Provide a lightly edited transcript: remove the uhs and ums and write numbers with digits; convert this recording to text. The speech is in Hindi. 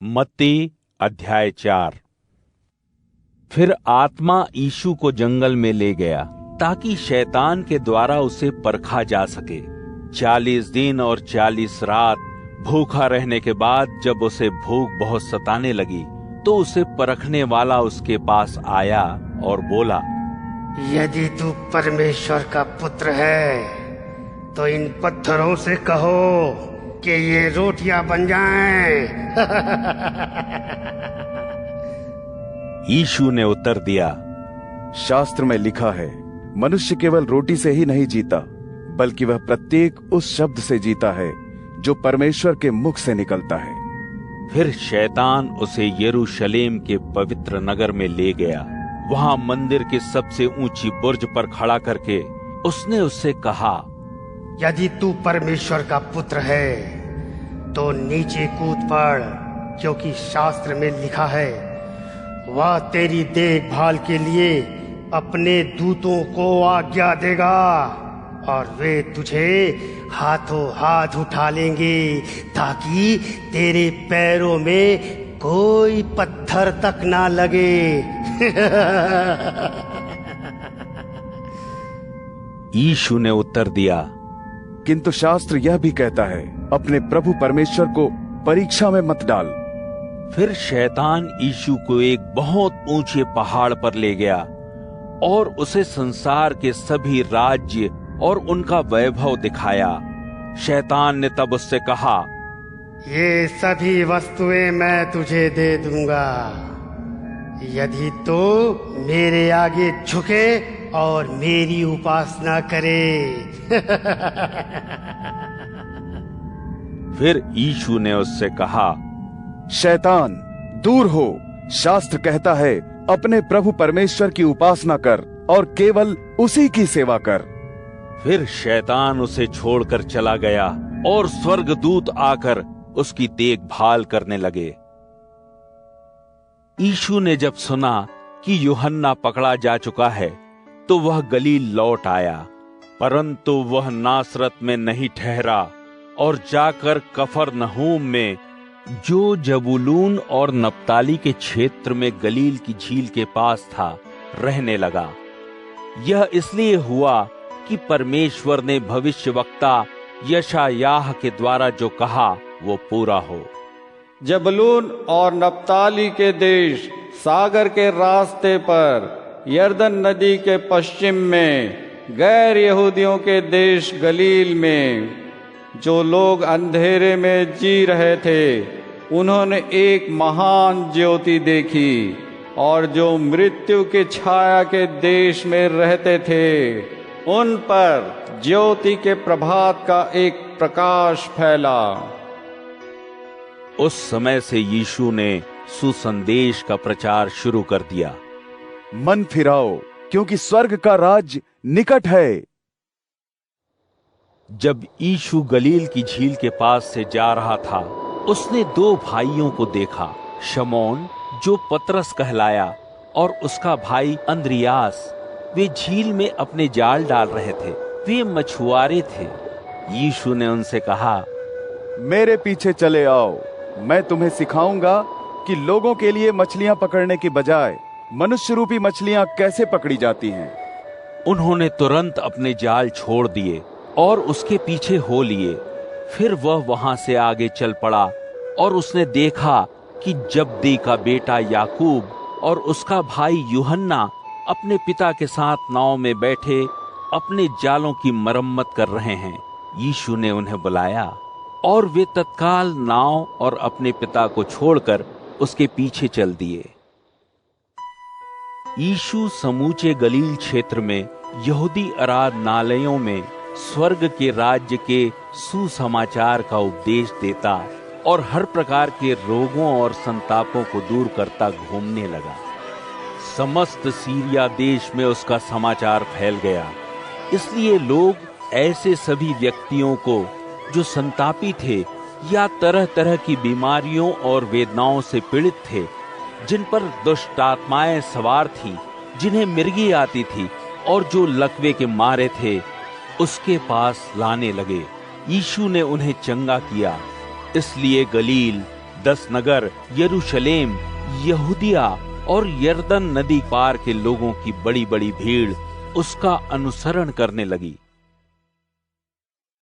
मत्ती अध्याय 4। फिर आत्मा यीशु को जंगल में ले गया ताकि शैतान के द्वारा उसे परखा जा सके। 40 दिन और 40 रात भूखा रहने के बाद जब उसे भूख बहुत सताने लगी तो उसे परखने वाला उसके पास आया और बोला, यदि तू परमेश्वर का पुत्र है तो इन पत्थरों से कहो कि ये रोटियां बन जाएं। यीशु ने उत्तर दिया, शास्त्र में लिखा है, मनुष्य केवल रोटी से ही नहीं जीता बल्कि वह प्रत्येक उस शब्द से जीता है जो परमेश्वर के मुख से निकलता है। फिर शैतान उसे यरूशलेम के पवित्र नगर में ले गया। वहां मंदिर की सबसे ऊंची बुर्ज पर खड़ा करके उसने उससे कहा, यदि तू परमेश्वर का पुत्र है तो नीचे कूद पड़, क्योंकि शास्त्र में लिखा है, वह तेरी देखभाल के लिए अपने दूतों को आज्ञा देगा और वे तुझे हाथों हाथ उठा लेंगे ताकि तेरे पैरों में कोई पत्थर तक ना लगे। यीशु ने उत्तर दिया, किंतु शास्त्र यह भी कहता है, अपने प्रभु परमेश्वर को परीक्षा में मत डाल। फिर शैतान यीशु को एक बहुत ऊंचे पहाड़ पर ले गया और उसे संसार के सभी राज्य और उनका वैभव दिखाया। शैतान ने तब उससे कहा, ये सभी वस्तुएं मैं तुझे दे दूंगा यदि तो मेरे आगे झुके और मेरी उपासना करे। फिर यीशु ने उससे कहा, शैतान दूर हो, शास्त्र कहता है, अपने प्रभु परमेश्वर की उपासना कर और केवल उसी की सेवा कर। फिर शैतान उसे छोड़कर चला गया और स्वर्गदूत आकर उसकी देखभाल करने लगे। यीशु ने जब सुना कि यूहन्ना पकड़ा जा चुका है तो वह गलील लौट आया, परंतु वह नासरत में नहीं ठहरा और जाकर कफरनहूम में, जो जबूलून और नप्ताली के क्षेत्र में गलील की झील के पास था, रहने लगा। यह इसलिए हुआ कि परमेश्वर ने भविष्यवक्ता यशायाह के द्वारा जो कहा वो पूरा हो। जबूलून और नप्ताली के देश सागर के रास्ते पर यरदन नदी के पश्चिम में, गैर यहूदियों के देश गलील में, जो लोग अंधेरे में जी रहे थे, उन्होंने एक महान ज्योति देखी, और जो मृत्यु की छाया के देश में रहते थे, उन पर ज्योति के प्रभात का एक प्रकाश फैला। उस समय से यीशु ने सुसंदेश का प्रचार शुरू कर दिया, मन फिराओ, क्योंकि स्वर्ग का राज्य निकट है। जब यीशु गलील की झील के पास से जा रहा था, उसने 2 भाइयों को देखा, शमौन जो पतरस कहलाया और उसका भाई अंद्रियास। वे झील में अपने जाल डाल रहे थे। वे मछुआरे थे। यीशु ने उनसे कहा, मेरे पीछे चले आओ, मैं तुम्हें सिखाऊंगा कि लोगों के लिए मछलियां पकड़ने की बजाय मनुष्य रूपी मछलियां कैसे पकड़ी जाती हैं। उन्होंने तुरंत अपने जाल छोड़ दिए और उसके पीछे हो लिए। फिर वह वहां से आगे चल पड़ा और उसने देखा कि जब्दी का बेटा याकूब और उसका भाई यूहन्ना अपने पिता के साथ नाव में बैठे अपने जालों की मरम्मत कर रहे हैं। यीशु ने उन्हें बुलाया और वे तत्काल नाव और अपने पिता को छोड़कर उसके पीछे चल दिए। यीशु समूचे गलील क्षेत्र में यहूदी आराधनालयों में स्वर्ग के राज्य के सुसमाचार का उपदेश देता और हर प्रकार के रोगों और संतापों को दूर करता घूमने लगा। समस्त सीरिया देश में उसका समाचार फैल गया। इसलिए लोग ऐसे सभी व्यक्तियों को जो संतापी थे या तरह तरह की बीमारियों और वेदनाओं से पीड़ित थे, जिन पर दुष्ट आत्माएं सवार थी, जिन्हें मिर्गी आती थी और जो लकवे के मारे थे, उसके पास लाने लगे। यीशु ने उन्हें चंगा किया। इसलिए गलील, 10 नगर यरूशलेम, यहूदिया और यरदन नदी पार के लोगों की बड़ी बड़ी भीड़ उसका अनुसरण करने लगी।